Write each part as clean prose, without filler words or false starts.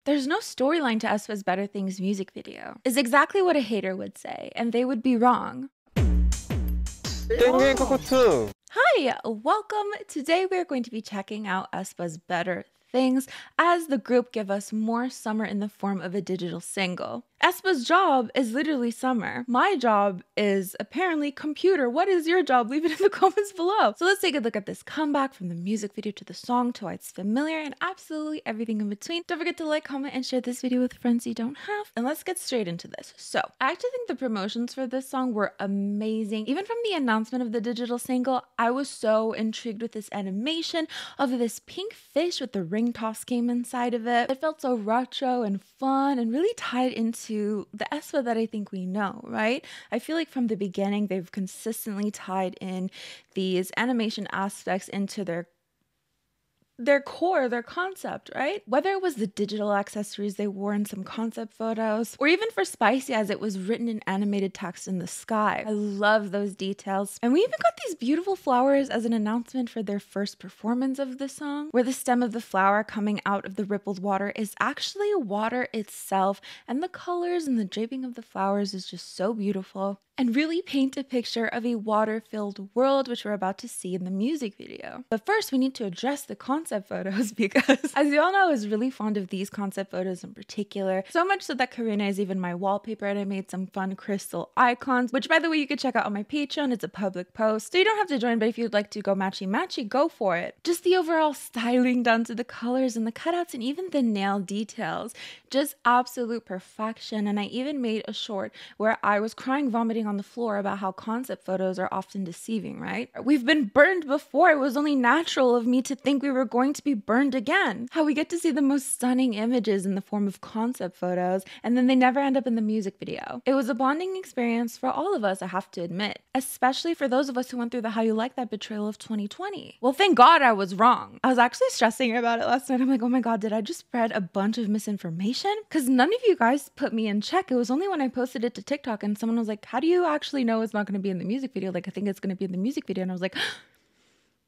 There's no storyline to aespa's Better Things music video, is exactly what a hater would say, and they would be wrong. Hi, welcome. Today we are going to be checking out aespa's Better Things as the group give us more summer in the form of a digital single. aespa's job is literally summer. My job is apparently computer. What is your job? Leave it in the comments below. So let's take a look at this comeback from the music video to the song to why it's familiar and absolutely everything in between. Don't forget to like, comment, and share this video with friends you don't have. And let's get straight into this. So I actually think the promotions for this song were amazing. Even from the announcement of the digital single, I was so intrigued with this animation of this pink fish with the ring toss game inside of it. It felt so retro and fun and really tied into the aespa that I think we know, right? I feel like from the beginning, they've consistently tied in these animation aspects into their core, their concept, right? Whether it was the digital accessories they wore in some concept photos, or even for Spicy as it was written in animated text in the sky. I love those details. And we even got these beautiful flowers as an announcement for their first performance of the song, where the stem of the flower coming out of the rippled water is actually water itself, and the colors and the draping of the flowers is just so beautiful and really paint a picture of a water-filled world, which we're about to see in the music video. But first, we need to address the concept photos because, as you all know, I was really fond of these concept photos in particular. So much so that Karina is even my wallpaper, and I made some fun crystal icons, which, by the way, you can check out on my Patreon. It's a public post, so you don't have to join, but if you'd like to go matchy-matchy, go for it. Just the overall styling down to the colors and the cutouts and even the nail details. Just absolute perfection. And I even made a short where I was crying, vomiting on the floor about how concept photos are often deceiving, right? We've been burned before. It was only natural of me to think we were going to be burned again. How we get to see the most stunning images in the form of concept photos, and then they never end up in the music video. It was a bonding experience for all of us, I have to admit, especially for those of us who went through the How You Like That betrayal of 2020. Well, thank God I was wrong. I was actually stressing about it last night. I'm like, oh my God, did I just spread a bunch of misinformation? Because none of you guys put me in check. It was only when I posted it to TikTok and someone was like, how do you actually know it's not going to be in the music video? Like, I think it's going to be in the music video. And I was like,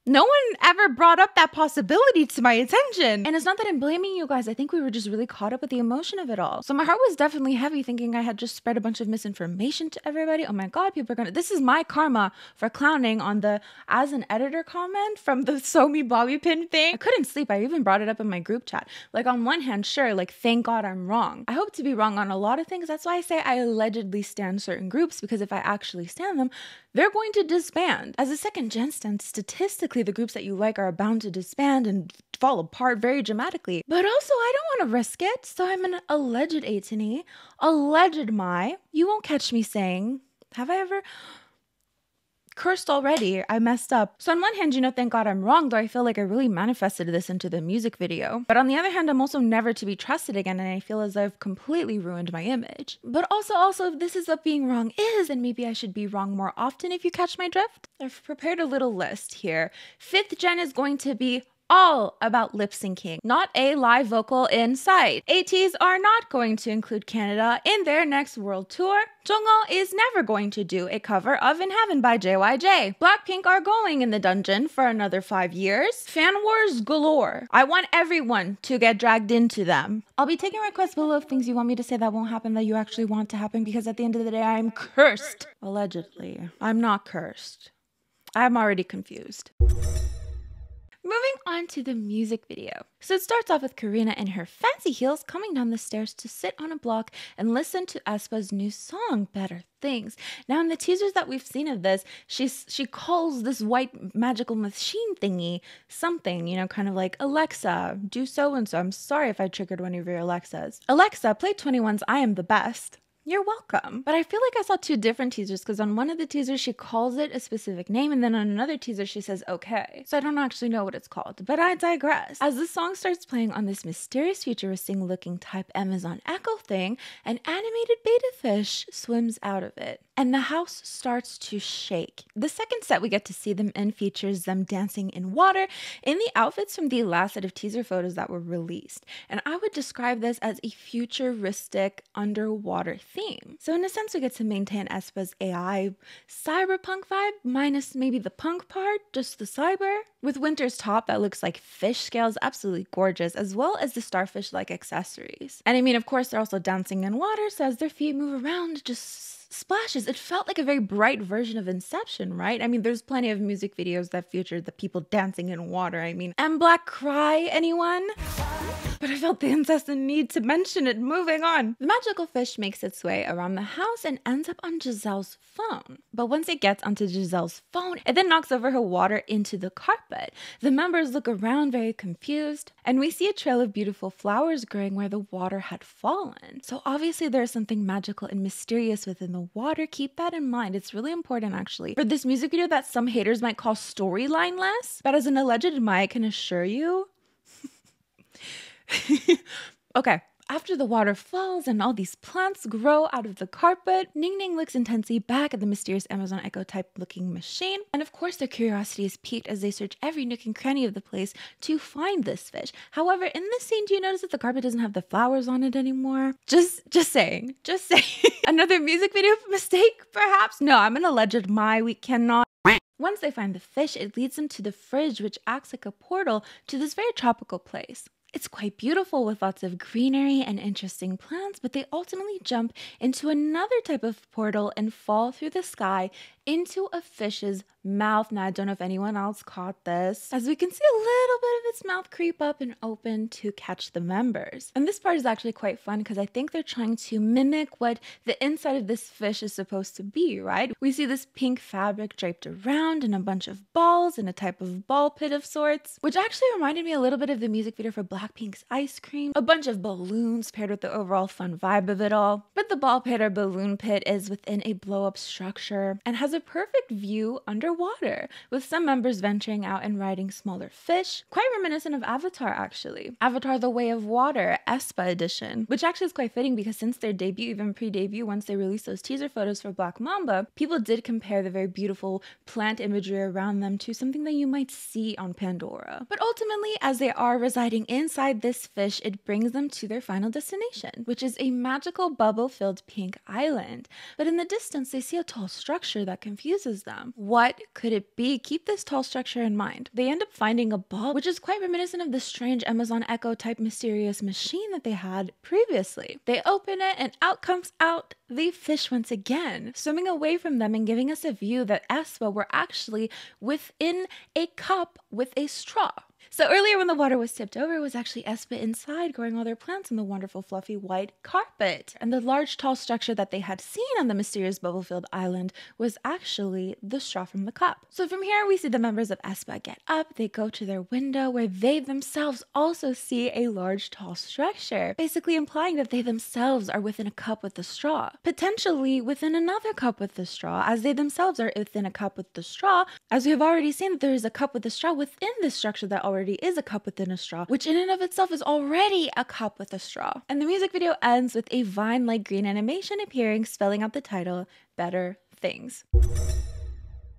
no one ever brought up that possibility to my attention. And it's not that I'm blaming you guys. I think we were just really caught up with the emotion of it all. So my heart was definitely heavy thinking I had just spread a bunch of misinformation to everybody. Oh my God, people are gonna, this is my karma for clowning on the as an editor comment from the Sew Me Bobby pin thing. I couldn't sleep. I even brought it up in my group chat. Like, on one hand, sure, like, thank God I'm wrong. I hope to be wrong on a lot of things. That's why I say I allegedly stand certain groups, because if I actually stand them, they're going to disband. As a second gen stand, statistically, the groups that you like are bound to disband and fall apart very dramatically. But also, I don't want to risk it, so I'm an alleged A-Tini, alleged my. You won't catch me saying, have I ever cursed already? I messed up. So on one hand, you know, thank God I'm wrong, though I feel like I really manifested this into the music video. But on the other hand, I'm also never to be trusted again, and I feel as I've completely ruined my image. But also, if this is what being wrong is, then maybe I should be wrong more often, if you catch my drift. I've prepared a little list here. 5th gen is going to be all about lip syncing, not a live vocal in sight. ATEEZ are not going to include Canada in their next world tour. Jongho is never going to do a cover of In Heaven by JYJ. Blackpink are going in the dungeon for another 5 years. Fan wars galore. I want everyone to get dragged into them. I'll be taking requests below of things you want me to say that won't happen that you actually want to happen, because at the end of the day, I'm cursed. Allegedly. I'm not cursed. I'm already confused. Moving on to the music video. So it starts off with Karina in her fancy heels coming down the stairs to sit on a block and listen to aespa's new song, Better Things. Now in the teasers that we've seen of this, she calls this white magical machine thingy something, you know, kind of like, Alexa, do so-and-so. I'm sorry if I triggered one of your Alexas. Alexa, play 21's I Am the Best. You're welcome. But I feel like I saw two different teasers, because on one of the teasers she calls it a specific name, and then on another teaser she says okay. So I don't actually know what it's called, but I digress. As the song starts playing on this mysterious futuristic looking type Amazon Echo thing, an animated beta fish swims out of it. and the house starts to shake. The second set we get to see them in features them dancing in water in the outfits from the last set of teaser photos that were released. And I would describe this as a futuristic underwater theme. So in a sense, we get to maintain aespa's AI cyberpunk vibe, minus maybe the punk part, just the cyber. With Winter's top that looks like fish scales, absolutely gorgeous, as well as the starfish-like accessories. And I mean, of course, they're also dancing in water, so as their feet move around, it just splashes. It felt like a very bright version of Inception, right? I mean, there's plenty of music videos that featured the people dancing in water. I mean, M Black cry, anyone? But I felt the incessant need to mention it. Moving on. The magical fish makes its way around the house and ends up on Giselle's phone. But once it gets onto Giselle's phone, it then knocks over her water into the carpet. The members look around very confused, and we see a trail of beautiful flowers growing where the water had fallen. So obviously there's something magical and mysterious within the water. Keep that in mind. It's really important, actually, for this music video that some haters might call storyline-less, but as an alleged Mai, I can assure you, okay, after the water falls and all these plants grow out of the carpet, Ning Ning looks intensely back at the mysterious Amazon Echo type looking machine. And of course, their curiosity is piqued as they search every nook and cranny of the place to find this fish. However, in this scene, do you notice that the carpet doesn't have the flowers on it anymore? Just saying. Another music video mistake, perhaps? No, I'm an alleged Mai. We cannot. Once they find the fish, it leads them to the fridge, which acts like a portal to this very tropical place. It's quite beautiful with lots of greenery and interesting plants, but they ultimately jump into another type of portal and fall through the sky into a fish's mouth. Now, I don't know if anyone else caught this, as we can see a little bit of its mouth creep up and open to catch the members. And this part is actually quite fun because I think they're trying to mimic what the inside of this fish is supposed to be, right? We see this pink fabric draped around and a bunch of balls and a type of ball pit of sorts, which actually reminded me a little bit of the music video for Blackpink's Ice Cream. A bunch of balloons paired with the overall fun vibe of it all. But the ball pit or balloon pit is within a blow-up structure and has a perfect view underwater, with some members venturing out and riding smaller fish, quite reminiscent of Avatar, actually. Avatar: The Way of Water, aespa edition, which actually is quite fitting because since their debut, even pre-debut, once they released those teaser photos for Black Mamba, people did compare the very beautiful plant imagery around them to something that you might see on Pandora. But ultimately, as they are residing inside this fish, it brings them to their final destination, which is a magical bubble-filled pink island. But in the distance, they see a tall structure that confuses them. What could it be? Keep this tall structure in mind. They end up finding a ball, which is quite reminiscent of the strange Amazon Echo type mysterious machine that they had previously. They open it and out comes out the fish once again, swimming away from them and giving us a view that aespa were actually within a cup with a straw. So earlier when the water was tipped over, it was actually aespa inside growing all their plants on the wonderful fluffy white carpet. And the large tall structure that they had seen on the mysterious bubble-filled island was actually the straw from the cup. So from here we see the members of aespa get up, they go to their window where they themselves also see a large tall structure, basically implying that they themselves are within a cup with the straw, potentially within another cup with the straw, as they themselves are within a cup with the straw, as we have already seen that there is a cup with the straw within this structure that already is a cup within a straw, which in and of itself is already a cup with a straw. And the music video ends with a vine-like green animation appearing, spelling out the title, Better Things.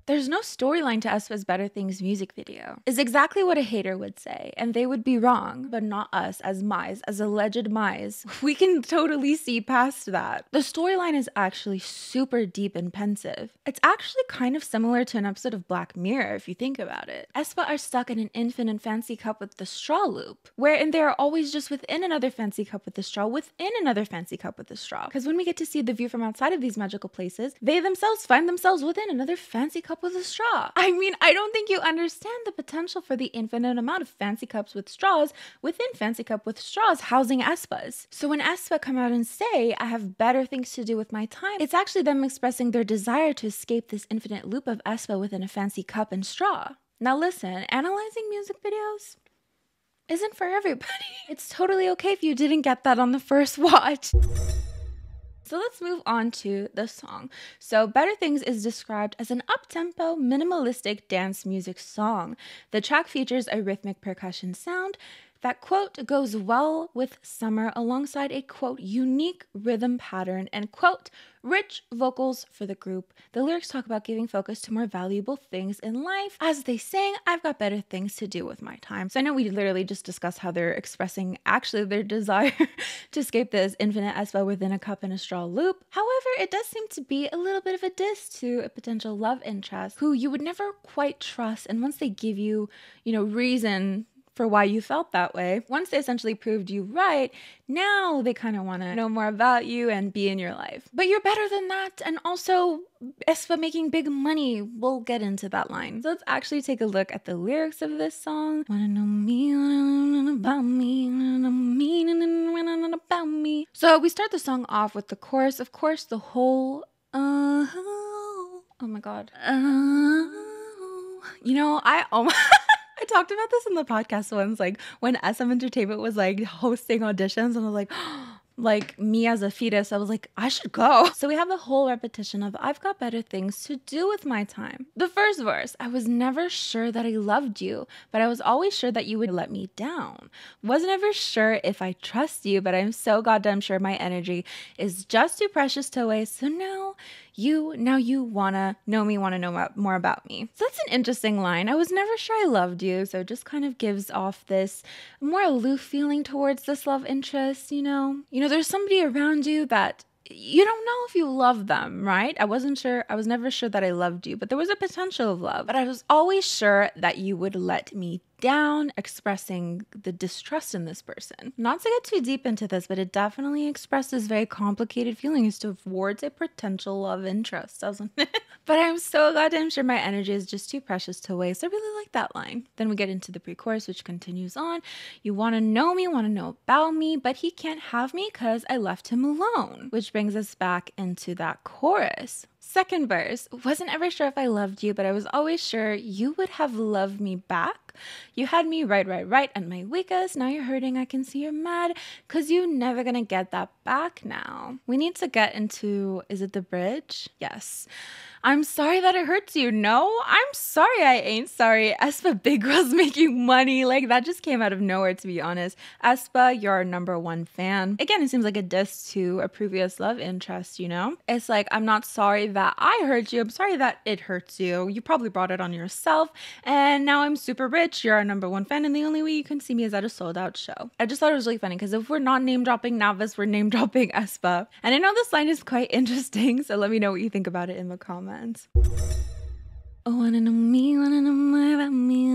There's no storyline to aespa's Better Things music video, is exactly what a hater would say, and they would be wrong, but not us as Mais, as alleged Mais. We can totally see past that. The storyline is actually super deep and pensive. It's actually kind of similar to an episode of Black Mirror if you think about it. aespa are stuck in an infinite fancy cup with the straw loop, wherein they are always just within another fancy cup with the straw within another fancy cup with the straw. Because when we get to see the view from outside of these magical places, they themselves find themselves within another fancy cup with a straw. I mean, I don't think you understand the potential for the infinite amount of fancy cups with straws within fancy cup with straws housing aespas. So when aespa come out and say, I have better things to do with my time, it's actually them expressing their desire to escape this infinite loop of aespa within a fancy cup and straw. Now listen, analyzing music videos isn't for everybody. It's totally okay if you didn't get that on the first watch. So let's move on to the song. So Better Things is described as an up-tempo, minimalistic dance music song. The track features a rhythmic percussion sound, that, quote, goes well with summer alongside a, quote, unique rhythm pattern and, quote, rich vocals for the group. The lyrics talk about giving focus to more valuable things in life. As they sing, I've got better things to do with my time. So I know we literally just discussed how they're expressing actually their desire to escape this infinite aespa within a cup and a straw loop. However, it does seem to be a little bit of a diss to a potential love interest who you would never quite trust. And once they give you, reason for why you felt that way, once they essentially proved you right, now they kind of want to know more about you and be in your life. But you're better than that, and also aespa making big money. We'll get into that line. So let's actually take a look at the lyrics of this song. Wanna know me, wanna know about me, wanna know me, wanna know about me. So we start the song off with the chorus. Of course, the whole oh my god. I talked about this in the podcast once, like when SM Entertainment was like hosting auditions, and I was like, like me as a fetus, I was like, I should go. So we have the whole repetition of I've got better things to do with my time. The first verse, I was never sure that I loved you, but I was always sure that you would let me down. Wasn't ever sure if I trust you, but I'm so goddamn sure my energy is just too precious to waste. So now you wanna know me, wanna know more about me. So that's an interesting line. I was never sure I loved you. So it just kind of gives off this more aloof feeling towards this love interest, there's somebody around you that you don't know if you love them, right? I was never sure that I loved you, but there was a potential of love. But I was always sure that you would let me down, expressing the distrust in this person. Not to get too deep into this, but it definitely expresses very complicated feelings towards a potential love interest, doesn't it? But I'm so goddamn sure my energy is just too precious to waste. I really like that line. Then we get into the pre-chorus, which continues on. You want to know me, want to know about me, but he can't have me because I left him alone. Which brings us back into that chorus. Second verse, wasn't ever sure if I loved you, but I was always sure you would have loved me back. You had me right at my weakest. Now you're hurting, I can see you're mad, cause you never gonna get that back now. We need to get into, is it the bridge? Yes. I'm sorry that it hurts you. No, I'm sorry I ain't sorry. aespa Big Girls making money. Like, that just came out of nowhere, to be honest. aespa, you're our #1 fan. Again, it seems like a diss to a previous love interest, It's like, I'm not sorry that I hurt you. I'm sorry that it hurts you. You probably brought it on yourself. And now I'm super rich. You're our #1 fan. And the only way you can see me is at a sold out show. I just thought it was really funny because if we're not name dropping Navis, we're name dropping aespa. And I know this line is quite interesting. So let me know what you think about it in the comments. Oh, wanna know me, wanna know more about me.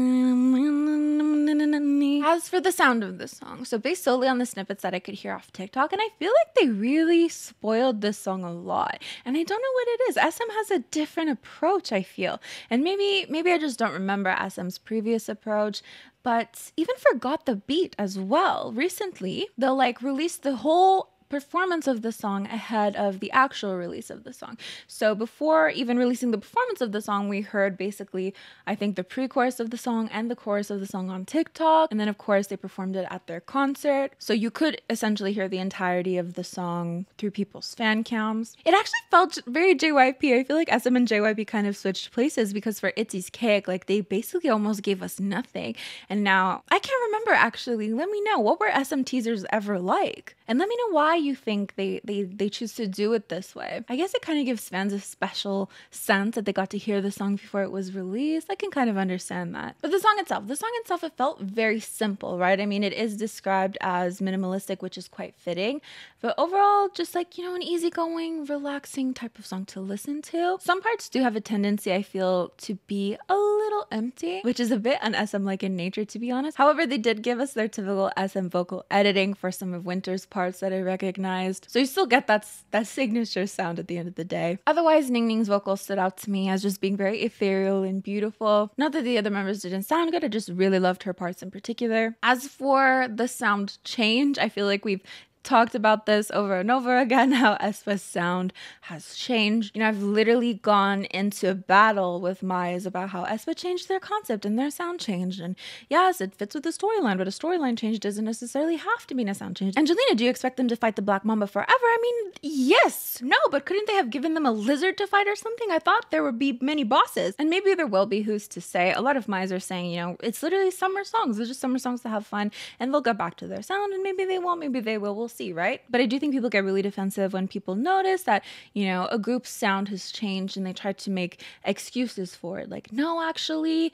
As for the sound of this song, so based solely on the snippets that I could hear off TikTok, and I feel like they really spoiled this song a lot. And I don't know what it is. SM has a different approach, I feel. And maybe I just don't remember SM's previous approach, but even forgot the beat as well. Recently, they'll release the whole performance of the song ahead of the actual release of the song. So before even releasing the performance of the song, we heard basically, I think, the pre-chorus of the song and the chorus of the song on TikTok. And then, of course, they performed it at their concert. So you could essentially hear the entirety of the song through people's fan cams. It actually felt very JYP. I feel like SM and JYP kind of switched places because for ITZY's Cake, they basically almost gave us nothing. And now, I can't remember actually. Let me know. What were SM teasers ever like? And let me know why you think they choose to do it this way. I guess it kind of gives fans a special sense that they got to hear the song before it was released. I can kind of understand that. But the song itself, it felt very simple, right? I mean, it is described as minimalistic, which is quite fitting. But overall, just an easygoing, relaxing type of song to listen to. Some parts do have a tendency, I feel, to be a little empty, which is a bit un-SM-like in nature, to be honest. However, they did give us their typical SM vocal editing for some of Winter's parts that I recognized. So you still get that signature sound at the end of the day. Otherwise, Ningning's vocals stood out to me as just being very ethereal and beautiful. Not that the other members didn't sound good, I just really loved her parts in particular. As for the sound change, I feel like we've talked about this over and over again, how aespa's sound has changed. You know, I've literally gone into battle with Mize about how aespa changed their concept and their sound changed. And yes, it fits with the storyline, but a storyline change doesn't necessarily have to mean a sound change. Angelina, do you expect them to fight the Black Mamba forever? I mean, yes, no, but couldn't they have given them a lizard to fight or something? I thought there would be many bosses, and maybe there will be, who's to say. A lot of Mize are saying, you know, it's literally summer songs. They're just summer songs to have fun, and they'll get back to their sound, and maybe they won't, maybe they will. We'll see, right? But I do think people get really defensive when people notice that, you know, a group's sound has changed and they try to make excuses for it. Like, no, actually,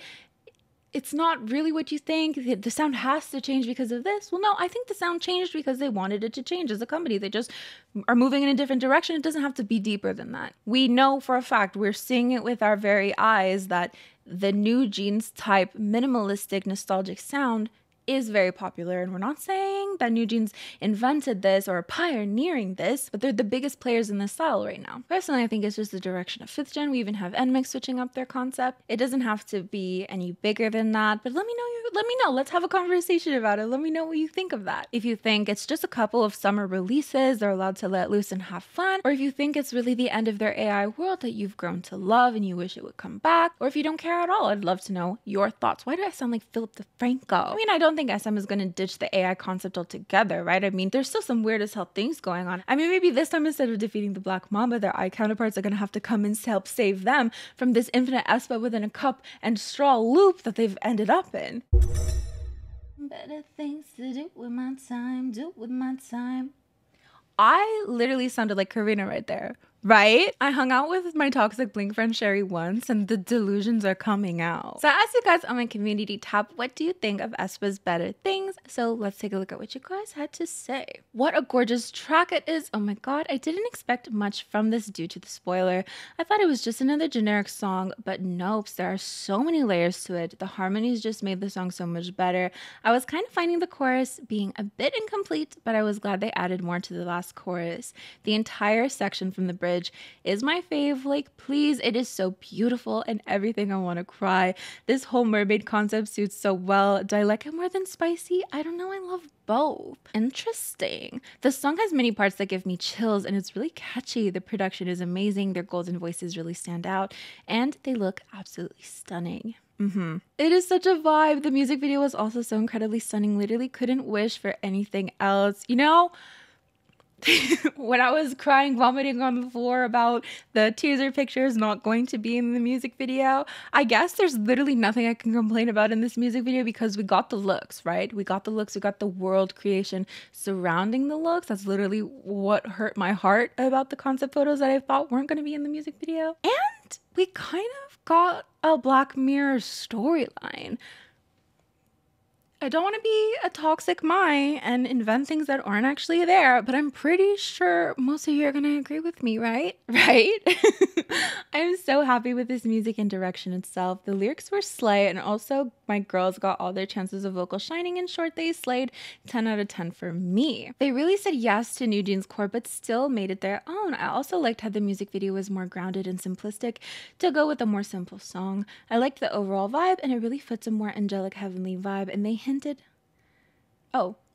it's not really what you think. The sound has to change because of this. Well, no, I think the sound changed because they wanted it to change as a company. They just are moving in a different direction. It doesn't have to be deeper than that. We know for a fact, we're seeing it with our very eyes, that the New Jeans type minimalistic nostalgic sound is very popular, and we're not saying that New Jeans invented this or are pioneering this, but they're the biggest players in this style right now. Personally, I think it's just the direction of 5th gen. We even have NMIXX switching up their concept. It doesn't have to be any bigger than that, but let me know. Let's have a conversation about it. Let me know what you think of that. If you think it's just a couple of summer releases, they're allowed to let loose and have fun, or if you think it's really the end of their AI world that you've grown to love and you wish it would come back, or if you don't care at all, I'd love to know your thoughts. Why do I sound like Philip DeFranco? I mean, I don't think SM is going to ditch the AI concept altogether, right? I mean, there's still some weird as hell things going on. I mean, maybe this time, instead of defeating the Black Mamba, their AI counterparts are going to have to come and help save them from this infinite aespa within a cup and straw loop that they've ended up in. Better things to do with my time, do with my time. I literally sounded like Karina right there, right? I hung out with my toxic Blink friend Sherry once, and the delusions are coming out. So I asked you guys on my community tab, what do you think of aespa's Better Things? So let's take a look at what you guys had to say. What a gorgeous track it is. Oh my god, I didn't expect much from this due to the spoiler. I thought it was just another generic song, but nope, there are so many layers to it. The harmonies just made the song so much better. I was kind of finding the chorus being a bit incomplete, but I was glad they added more to the last chorus. The entire section from the bridge is my fave. Like, please, it is so beautiful and everything. I want to cry. This whole mermaid concept suits so well. Do I like it more than Spicy? I don't know. I love both. Interesting. The song has many parts that give me chills, and it's really catchy. The production is amazing. Their golden voices really stand out, and they look absolutely stunning. It is such a vibe. The music video was also so incredibly stunning. Literally couldn't wish for anything else. You know, when I was crying, vomiting on the floor about the teaser pictures not going to be in the music video, I guess there's literally nothing I can complain about in this music video, because we got the looks, right? We got the looks, we got the world creation surrounding the looks. That's literally what hurt my heart about the concept photos that I thought weren't going to be in the music video. And we kind of got a Black Mirror storyline. I don't want to be a toxic Mai and invent things that aren't actually there, but I'm pretty sure most of you are going to agree with me, right? Right? I'm so happy with this music and direction itself. The lyrics were slay, and also my girls got all their chances of vocal shining. In short, they slayed. 10 out of 10 for me. They really said yes to New Jeans core, but still made it their own. I also liked how the music video was more grounded and simplistic to go with a more simple song. I liked the overall vibe, and it really fits a more angelic, heavenly vibe, and they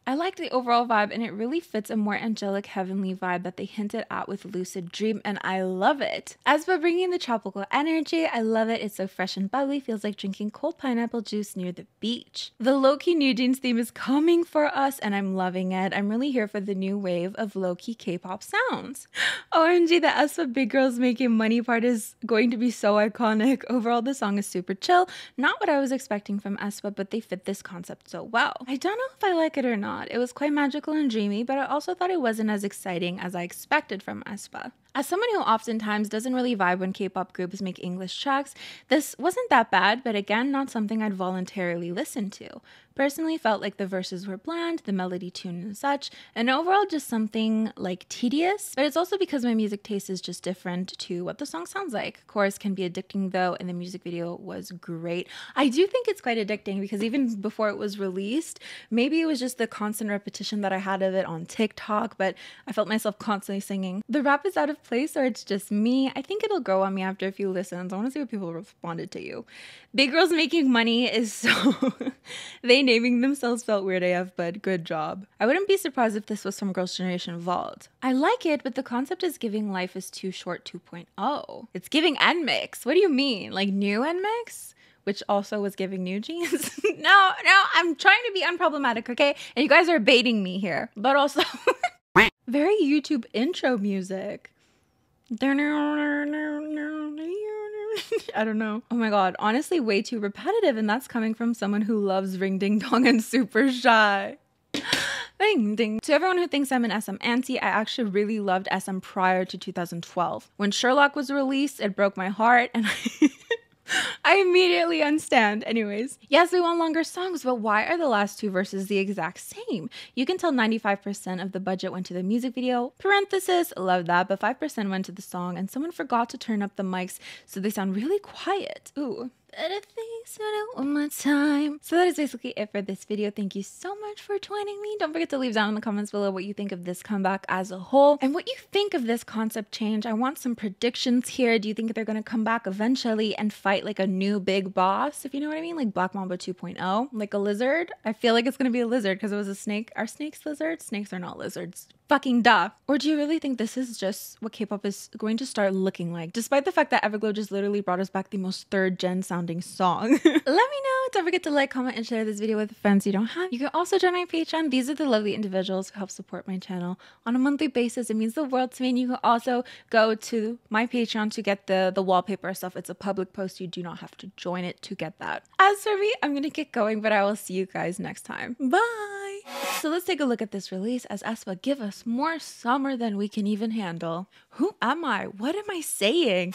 I liked the overall vibe, and it really fits a more angelic, heavenly vibe that they hinted at with Lucid Dream, and I love it. As for bringing the tropical energy, I love it. It's so fresh and bubbly, feels like drinking cold pineapple juice near the beach. The low-key New Jeans theme is coming for us, and I'm loving it. I'm really here for the new wave of low-key K-pop sounds. OMG, the aespa Big Girls Making Money part is going to be so iconic. Overall, the song is super chill. Not what I was expecting from aespa, but they fit this concept so well. I don't know if I like it or not. It was quite magical and dreamy, but I also thought it wasn't as exciting as I expected from aespa. As someone who oftentimes doesn't really vibe when K-pop groups make English tracks, this wasn't that bad, but again, not something I'd voluntarily listen to. Personally, felt like the verses were bland, the melody tune and such, and overall just something like tedious, but it's also because my music taste is just different to what the song sounds like. Chorus can be addicting though, and the music video was great. I do think it's quite addicting because even before it was released, maybe it was just the constant repetition that I had of it on TikTok, but I felt myself constantly singing. The rap is out of place, or it's just me. I think it'll grow on me after a few listens. I want to see what people responded to you. Big Girls Making Money is so... they naming themselves felt weird AF, but good job. I wouldn't be surprised if this was from Girls' Generation Vault. I like it, but the concept is giving Life is Too Short 2.0. It's giving NMIXX. What do you mean? Like new NMIXX? Which also was giving New Jeans. No, I'm trying to be unproblematic, okay? And you guys are baiting me here. But also, very YouTube intro music. I don't know. Oh my god, honestly way too repetitive, and that's coming from someone who loves Ring Ding Dong and Super Shy. Ding ding. To everyone who thinks I'm an SM anti, I actually really loved SM prior to 2012. When Sherlock was released, it broke my heart, and I immediately unstand. Anyways, yes, we want longer songs, but why are the last two verses the exact same? You can tell 95% of the budget went to the music video. Parenthesis, love that, but 5% went to the song, and someone forgot to turn up the mics, so they sound really quiet. Ooh. Better things one more time. So that is basically it for this video. Thank you so much for joining me. Don't forget to leave down in the comments below what you think of this comeback as a whole and what you think of this concept change. I want some predictions here. Do you think they're going to come back eventually and fight like a new big boss, if you know what I mean? Like Black Mamba 2.0, like a lizard? I feel like it's going to be a lizard because it was a snake. Are snakes lizards? Snakes are not lizards. Fucking duh. Or do you really think this is just what K-pop is going to start looking like? Despite the fact that Everglow just literally brought us back the most third gen sounding song. Let me know. Don't forget to like, comment, and share this video with friends you don't have. You can also join my Patreon. These are the lovely individuals who help support my channel on a monthly basis. It means the world to me. And you can also go to my Patreon to get the wallpaper stuff. It's a public post. You do not have to join it to get that. As for me, I'm gonna get going, but I will see you guys next time. Bye! So let's take a look at this release as aespa give us more summer than we can even handle. Who am I? What am I saying?